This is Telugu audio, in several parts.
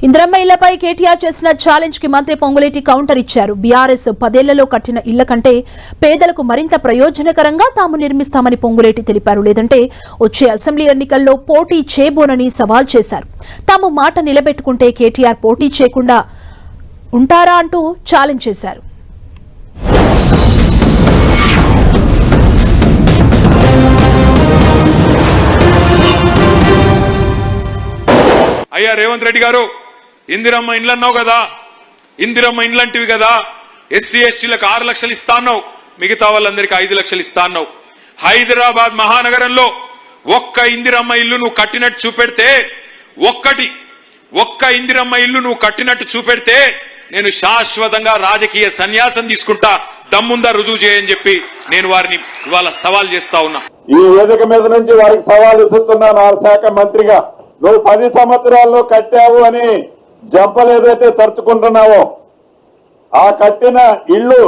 ఇందిరమ్మ ఇళ్లపై కేటీఆర్ చేసిన ఛాలెంజ్ కి మంత్రి పొంగులేటి కౌంటర్ ఇచ్చారు. బీఆర్ఎస్ 10 ఏళ్లలో కట్టిన ఇళ్ల కంటే పేదలకు మరింత ప్రయోజనకరంగా తాము నిర్మిస్తామని పొంగులేటి తెలిపారు. లేదంటే వచ్చే అసెంబ్లీ ఎన్నికల్లో పోటీ చేయబోనని సవాల్ చేశారు. తాము మాట నిలబెట్టుకుంటే కేటీఆర్ పోటీ చేయకుండా ఉంటారా అంటూ ఛాలెంజ్ చేశారు. అయ్యా రేవంత్ రెడ్డి గారు, ఇందిరమ్మ ఇండ్లు అన్నావు కదా, ఇందిరమ్మ ఇండ్లంటివి కదా, ఎస్సీ ఎస్టీలకు 6 లక్షలు ఇస్తా అన్నావు, మిగతా వాళ్ళందరికీ 5 లక్షలు ఇస్తా అన్నావు. హైదరాబాద్ మహానగరంలో ఒక్క ఇందిరమ్మ ఇల్లు నువ్వు కట్టినట్టు చూపెడితే, ఒక్క ఇందిరమ్మ ఇల్లు నువ్వు కట్టినట్టు చూపెడితే నేను శాశ్వతంగా రాజకీయ సన్యాసం తీసుకుంటా, దమ్ముందా రుజువు చేయని చెప్పి నేను వారిని ఇవాళ సవాల్ చేస్తా ఉన్నా. ఈ వేదిక మీద నుంచి వారికి సవాల్ ఇస్తున్నాను. ఆ శాఖ మంత్రిగా నువ్వు 10 సంవత్సరాల్లో కట్టావు అని జంపలు ఏదైతే తరుచుకుంటున్నావో, ఆ కట్టిన ఇల్లు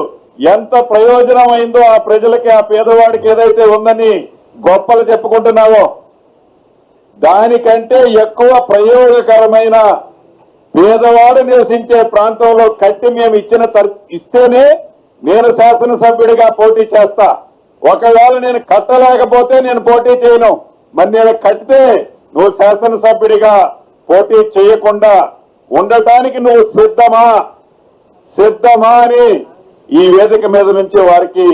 ఎంత ప్రయోజనమైందో ఆ ప్రజలకి, ఆ పేదవాడికి ఏదైతే ఉందని గొప్పలు చెప్పుకుంటున్నావో, దానికంటే ఎక్కువ ప్రయోజనకరమైన పేదవాడు నివసించే ప్రాంతంలో కట్టి మేము ఇస్తేనే నేను శాసనసభ్యుడిగా పోటీ చేస్తా. ఒకవేళ నేను కట్టలేకపోతే నేను పోటీ చేయను. మరి నేను కట్టితే నువ్వు శాసనసభ్యుడిగా పోటీ చేయకుండా ఉండటానికి నువ్వు సిద్ధమా అని ఈ వేదిక మీద నుంచి వారికి